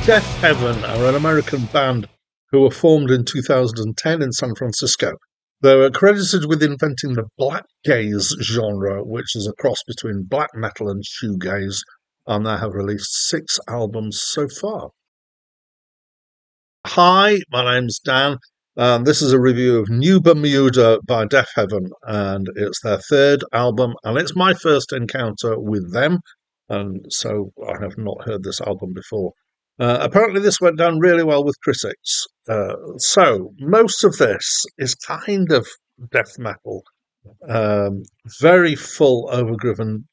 Deafheaven are an American band who were formed in 2010 in San Francisco. They were credited with inventing the blackgaze genre, which is a cross between black metal and shoegaze, and they have released 6 albums so far. Hi, my name's Dan. This is a review of New Bermuda by Deafheaven, and it's their 3rd album, and it's my first encounter with them, and so I have not heard this album before. Apparently, this went down really well with critics. So most of this is kind of death metal, um, very full, overdriven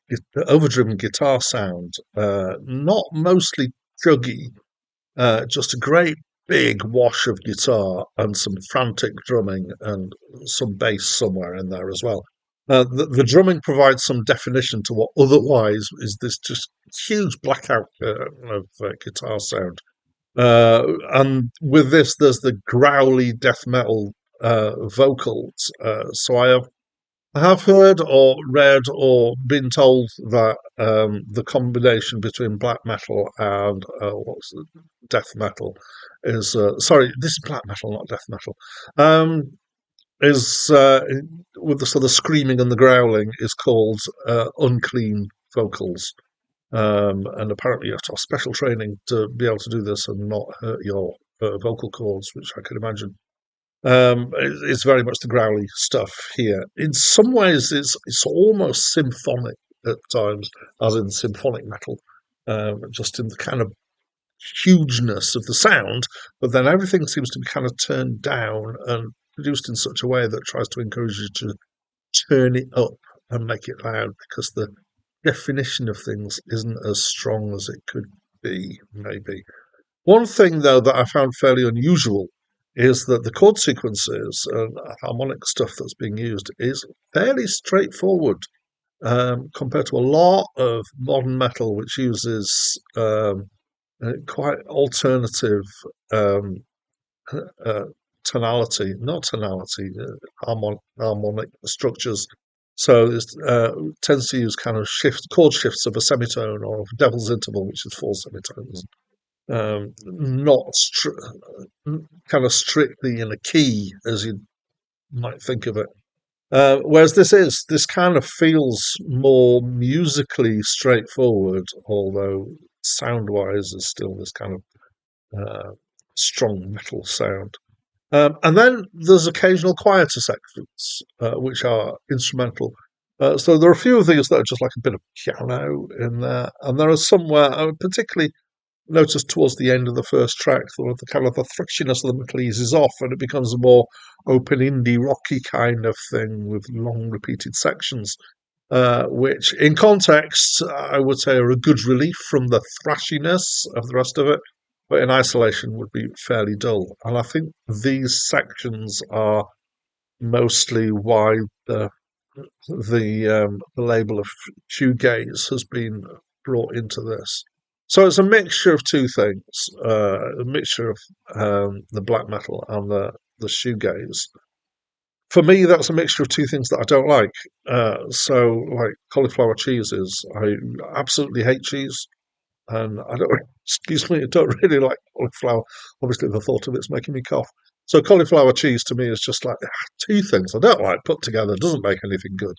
guitar sound, not mostly chuggy, just a great big wash of guitar and some frantic drumming and some bass somewhere in there as well. The drumming provides some definition to what otherwise is this just huge blackout of guitar sound. And with this, there's the growly death metal vocals. So I have heard or read or been told that the combination between black metal and death metal is sorry, this is black metal, not death metal. Is with the sort of screaming and the growling is called unclean vocals. And apparently you have to have special training to be able to do this and not hurt your vocal cords, which I can imagine. It's very much the growly stuff here. In some ways, it's almost symphonic at times, as in symphonic metal, just in the kind of hugeness of the sound. But then everything seems to be kind of turned down and produced in such a way that tries to encourage you to turn it up and make it loud, because the definition of things isn't as strong as it could be, maybe. One thing, though, that I found fairly unusual is that the chord sequences and harmonic stuff that's being used is fairly straightforward compared to a lot of modern metal, which uses quite alternative um, tonality, not tonality, harmonic structures. So it tends to use kind of chord shifts of a semitone or of a devil's interval, which is 4 semitones. Not kind of strictly in a key as you might think of it. Whereas this kind of feels more musically straightforward, although sound-wise is still this kind of strong metal sound. And then there's occasional quieter sections, which are instrumental. So there are a few of these that are just like a bit of piano in there, and there are some where, particularly noticed towards the end of the first track, the kind of the thrashiness of the metal eases off, and it becomes a more open indie rocky kind of thing with long repeated sections, which in context I would say are a good relief from the thrashiness of the rest of it, but in isolation would be fairly dull. And I think these sections are mostly why the label of shoegaze has been brought into this. So it's a mixture of two things, a mixture of the black metal and the shoegaze. For me, that's a mixture of two things that I don't like. So, like cauliflower cheeses, I absolutely hate cheese, and I don't. Excuse me, I don't really like cauliflower. Obviously, the thought of it's making me cough. So, cauliflower cheese to me is just like two things I don't like put together. Doesn't make anything good.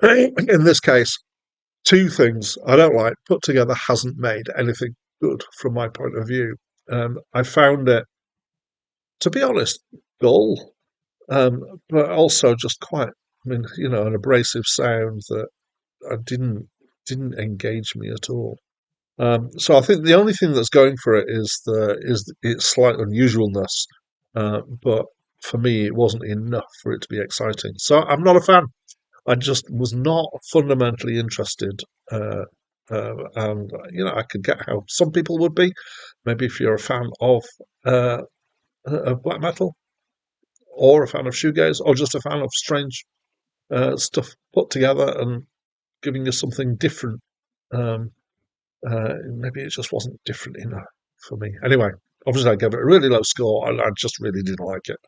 In this case, two things I don't like put together hasn't made anything good from my point of view. I found it, to be honest, dull, but also just quite, an abrasive sound that I didn't engage me at all. So I think the only thing that's going for it is its slight unusualness, but for me it wasn't enough for it to be exciting. So I'm not a fan. I just was not fundamentally interested. And I could get how some people would be. Maybe if you're a fan of black metal, or a fan of shoegaze, or just a fan of strange stuff put together and giving you something different. Maybe it just wasn't different enough for me. Anyway, obviously I gave it a really low score, and I just really didn't like it.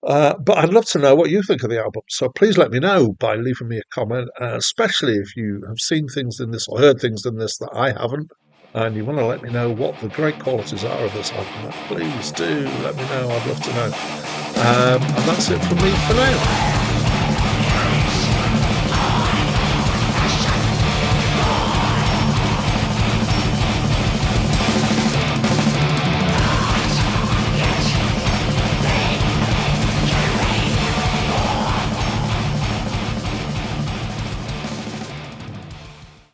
But I'd love to know what you think of the album. So please let me know by leaving me a comment, especially if you have seen things in this or heard things in this that I haven't. and you want to let me know what the great qualities are of this album, please do let me know. I'd love to know. And that's it from me for now.